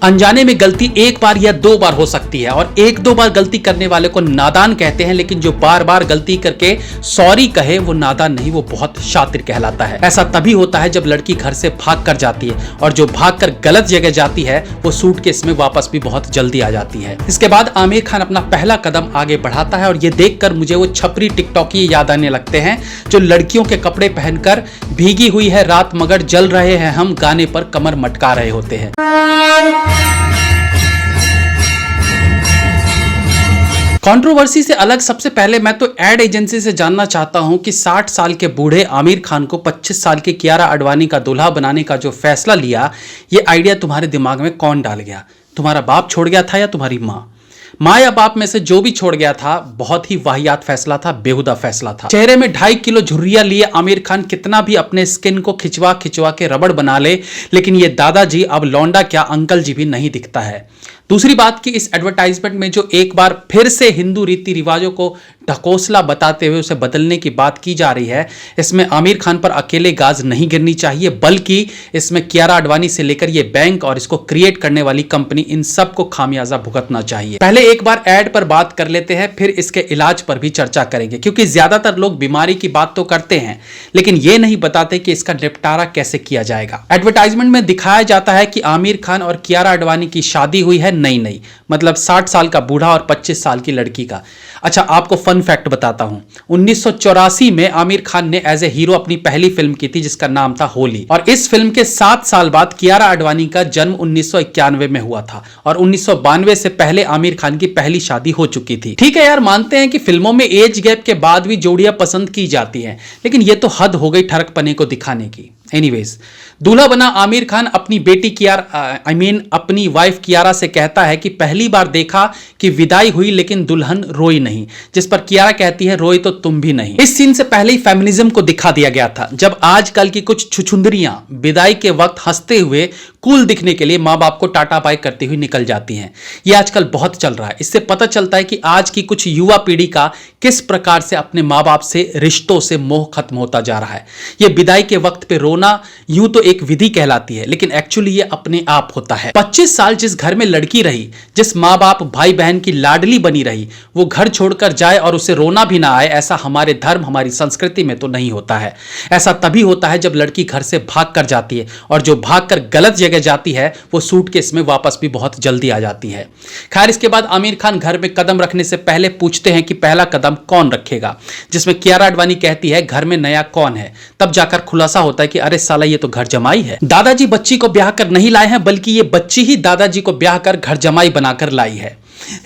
अनजाने में गलती एक बार या दो बार हो सकती है और एक दो बार गलती करने वाले को नादान कहते हैं, लेकिन जो बार बार गलती करके सॉरी कहे वो नादान नहीं, वो बहुत शातिर कहलाता है। ऐसा तभी होता है जब लड़की घर से भाग कर जाती है और जो भाग कर गलत जगह जाती है वो सूटकेस में वापस भी बहुत जल्दी आ जाती है। इसके बाद आमिर खान अपना पहला कदम आगे बढ़ाता है और ये देखकर मुझे वो छपरी टिकटॉकी याद आने लगते हैं जो लड़कियों के कपड़े पहनकर भीगी हुई है रात मगर जल रहे हैं हम गाने पर कमर मटका रहे होते हैं। कंट्रोवर्सी से अलग सबसे पहले मैं तो एड एजेंसी से जानना चाहता हूं कि 60 साल के बूढ़े आमिर खान को 25 साल की कियारा आडवाणी का दूल्हा बनाने का जो फैसला लिया, ये आइडिया तुम्हारे दिमाग में कौन डाल गया? तुम्हारा बाप छोड़ गया था या तुम्हारी माँ या बाप में से जो भी छोड़ गया था? बहुत ही वाहियात फैसला था, बेहुदा फैसला था। चेहरे में 2.5 किलो झुर्रियां लिए आमिर खान कितना भी अपने स्किन को खिंचवा खिंचवा के रबड़ बना ले, लेकिन ये दादाजी अब लौंडा क्या अंकल जी भी नहीं दिखता है। दूसरी बात कि इस एडवर्टाइजमेंट में जो एक बार फिर से हिंदू रीति रिवाजों को ढकोसला बताते हुए उसे बदलने की बात की जा रही है, इसमें आमिर खान पर अकेले गाज नहीं गिरनी चाहिए, बल्कि इसमें कियारा आडवाणी से लेकर ये बैंक और इसको क्रिएट करने वाली कंपनी, इन सबको खामियाजा भुगतना चाहिए। पहले एक बार एड पर बात कर लेते हैं, फिर इसके इलाज पर भी चर्चा करेंगे, क्योंकि ज्यादातर लोग बीमारी की बात तो करते हैं लेकिन ये नहीं बताते कि इसका निपटारा कैसे किया जाएगा। एडवर्टाइजमेंट में दिखाया जाता है कि आमिर खान और कियारा आडवाणी की शादी हुई है, नहीं मतलब 60 साल का बूढ़ा और 25 साल की लड़की का। अच्छा, आपको फन फैक्ट बताता हूं, 1984 में आमिर खान ने एज ए हीरो अपनी पहली फिल्म की थी जिसका नाम था होली, और इस फिल्म के 7 साल बाद कियारा आडवाणी का जन्म 1991 में हुआ था और 1992 से पहले आमिर खान की पहली शादी हो चुकी थी। ठीक है यार, मानते हैं कि फिल्मों में एज गैप के बाद भी जोड़ियां पसंद की जाती हैं, लेकिन यह तो हद हो गई ठरकपने को दिखाने की। एनीवेज, दूल्हा बना आमिर खान अपनी बेटी अपनी वाइफ कियारा से कहता है कि पहली बार देखा कि विदाई हुई लेकिन दुल्हन रोई नहीं, जिस पर कियारा कहती है रोई तो तुम भी नहीं। इस सीन से पहले ही फेमिनिज्म को दिखा दिया गया था, जब आजकल की कुछ छुछुंदरियां विदाई के वक्त हंसते हुए कूल दिखने के लिए मां बाप को टाटा बाय करती हुई निकल जाती हैं। ये आजकल बहुत चल रहा है। इससे पता चलता है कि आज की कुछ युवा पीढ़ी का किस प्रकार से अपने मां बाप से, रिश्तों से मोह खत्म होता जा रहा है। ये विदाई के वक्त पे रोना यूं तो एक विधि कहलाती है, लेकिन एक्चुअली ये अपने आप होता है। 25 साल जिस घर में लड़की रही, जिस माँ बाप भाई बहन की लाडली बनी रही, वो घर छोड़कर जाए और उसे रोना भी ना आए, ऐसा हमारे धर्म, हमारी संस्कृति में तो नहीं होता है। ऐसा तभी होता है जब लड़की घर से भाग कर जाती है और जो भाग कर गलत जगह जाती है वो सूटकेस में वापस भी बहुत जल्दी आ जाती है। खैर, इसके बाद आमिर खान घर में कदम रखने से पहले पूछते हैं कि पहला कदम कौन रखेगा, जिसमें कियारा आडवाणी कहती है घर में नया कौन है। तब जाकर खुलासा होता है कि अरे साला ये तो घर जमाई है। दादाजी बच्ची को ब्याह कर नहीं लाए हैं, बल्कि ये बच्ची ही दादाजी को ब्याह कर घर जमाई बनाकर लाई है।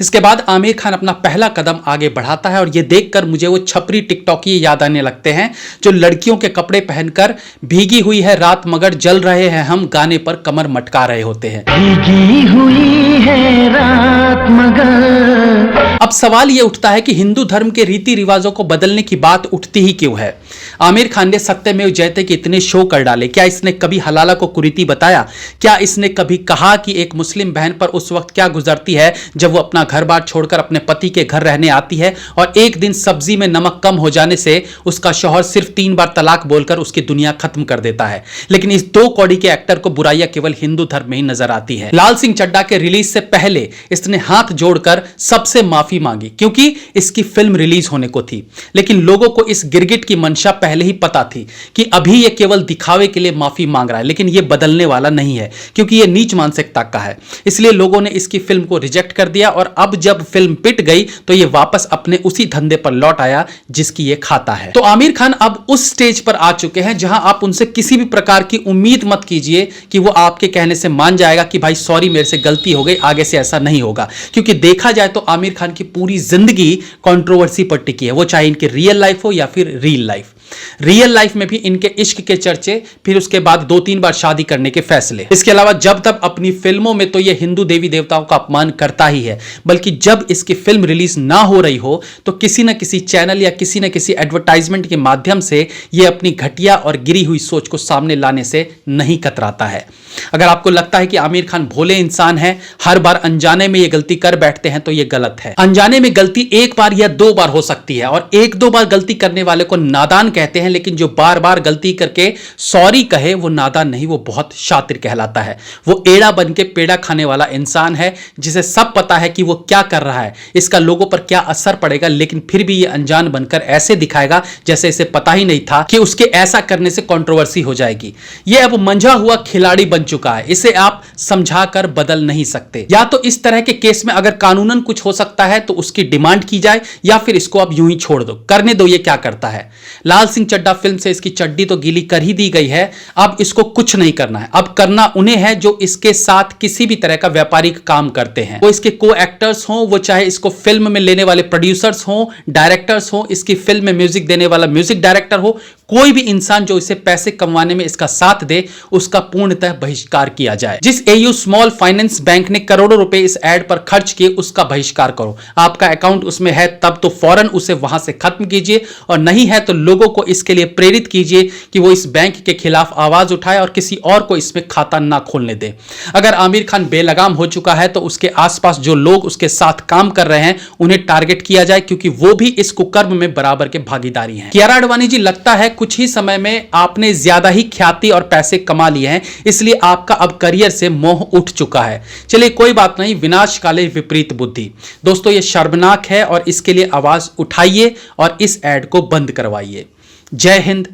इसके बाद आमिर खान अपना पहला कदम आगे बढ़ाता है और ये देखकर मुझे वो छपरी टिकटॉकी याद आने लगते हैं जो लड़कियों के कपड़े पहनकर भीगी हुई है रात मगर जल रहे हैं हम गाने पर कमर मटका रहे होते हैं। भीगी हुई है रात मगर। अब सवाल ये उठता है कि हिंदू धर्म के रीति रिवाजों को बदलने की बात उठती ही क्यों है? आमिर खान ने सत्यमेव जयते के इतने शो कर डाले, क्या इसने कभी हलाला को कुरीति बताया? क्या इसने कभी कहा कि एक मुस्लिम बहन पर उस वक्त क्या गुजरती है जब वो अपना घर बार छोड़कर अपने पति के घर रहने आती है और एक दिन सब्जी में नमक कम हो जाने से उसका शौहर सिर्फ 3 बार तलाक बोलकर उसकी दुनिया खत्म कर देता है? लेकिन इस 2 कौड़ी के एक्टर को बुराइयां केवल हिंदू धर्म में ही नजर आती है। लाल सिंह चड्ढा के रिलीज से पहले इसने हाथ जोड़कर सबसे माफी मांगी क्योंकि इसकी फिल्म रिलीज होने को थी, लेकिन लोगों को इस गिरगिट की मंशा पहले ही पता थी कि अभी ये केवल दिखावे के लिए माफी मांग रहा है, लेकिन ये बदलने वाला नहीं है क्योंकि ये नीच मानसिकता का है। इसलिए लोगों ने इसकी फिल्म को रिजेक्ट कर दिया और अब जब फिल्म पिट गई तो ये वापस अपने उसी धंधे पर लौट आया जिसकी ये खाता है। तो आमिर खान अब उस स्टेज पर आ चुके हैं जहां आप उनसे किसी भी प्रकार की उम्मीद मत कीजिए कि वो आपके कहने से मान जाएगा कि भाई सॉरी मेरे से गलती हो गई, आगे से ऐसा नहीं होगा। क्योंकि देखा जाए तो आमिर खान की पूरी जिंदगी कंट्रोवर्सी पर टिकी है, वो चाहे इनकी रियल लाइफ हो या फिर रील लाइफ। रियल लाइफ में भी इनके इश्क के चर्चे, फिर उसके बाद 2-3 बार शादी करने के फैसले। इसके अलावा जब तक अपनी फिल्मों में तो ये हिंदू देवी देवताओं का अपमान करता ही है, बल्कि जब इसकी फिल्म रिलीज ना हो रही हो तो किसी न किसी चैनल या किसी न किसी एडवर्टाइजमेंट के माध्यम से ये अपनी घटिया और गिरी हुई सोच को सामने लाने से नहीं कतराता है। अगर आपको लगता है कि आमिर खान भोले इंसान हैं, हर बार अनजाने में ये गलती कर बैठते हैं, तो ये गलत है। अनजाने में गलती एक बार या 2 बार हो सकती है और 1-2 बार गलती करने वाले को नादान कहते हैं, लेकिन जो बार बार गलती करके सॉरी कहे वो नादान नहीं, वो बहुत शातिर कहलाता है। वो एड़ा बन के पेड़ा खाने वाला इंसान है, जिसे सब पता है कि वो क्या कर रहा है, इसका लोगों पर क्या असर पड़ेगा, लेकिन फिर भी ये अनजान बनकर ऐसे दिखाएगा जैसे इसे पता ही नहीं था कि उसके ऐसा करने से कंट्रोवर्सी हो जाएगी। ये अब मंझा हुआ खिलाड़ी बन चुका है, इसे आप समझाकर बदल नहीं सकते। या तो इस तरह के केस में अगर कानूनन कुछ हो सकता है तो उसकी डिमांड की जाए, या फिर इसको अब यूं ही छोड़ दो, करने दो ये क्या करता है। लाल सिंह चड्ढा फिल्म से इसकी चड्डी तो गीली कर ही दी गई है, अब इसको कुछ नहीं करना है। अब करना उन्हें है जो इसके साथ किसी भी तरह का व्यापारिक काम करते हैं, वो इसके को एक्टर्स हों, वो चाहे इसको फिल्म में लेने वाले प्रोड्यूसर्स हों, डायरेक्टर्स हों, इसकी फिल्म में म्यूजिक देने वाला म्यूजिक डायरेक्टर हो, कोई भी इंसान जो इसे पैसे कमाने में इसका साथ दे, उसका पूर्णतः बहिष्कार किया जाए। जिस एयू स्मॉल फाइनेंस बैंक ने करोड़ों रुपए इस एड पर खर्च किए, उसका बहिष्कार करो। आपका अकाउंट उसमें है तब तो फौरन उसे वहां से खत्म कीजिए, और नहीं है तो लोगों को इसके लिए प्रेरित कीजिए कि वो इस बैंक के खिलाफ आवाज उठाए और किसी और को इसमें खाता ना खोलने दे। अगर आमिर खान बेलगाम हो चुका है तो उसके आसपास जो लोग उसके साथ काम कर रहे हैं उन्हें टारगेट किया जाए, क्योंकि वो भी इस कुकर्म में बराबर के भागीदारी हैं। कियारा आडवाणी जी, लगता है कुछ ही समय में आपने ज्यादा ही ख्याति और पैसे कमा लिए हैं, इसलिए आपका अब करियर से मोह उठ चुका है। चलिए कोई बात नहीं, विनाश काले विपरीत बुद्धि। दोस्तों ये शर्मनाक है और इसके लिए आवाज उठाइए और इस एड को बंद करवाइए। जय हिंद,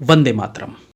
वंदे मातरम।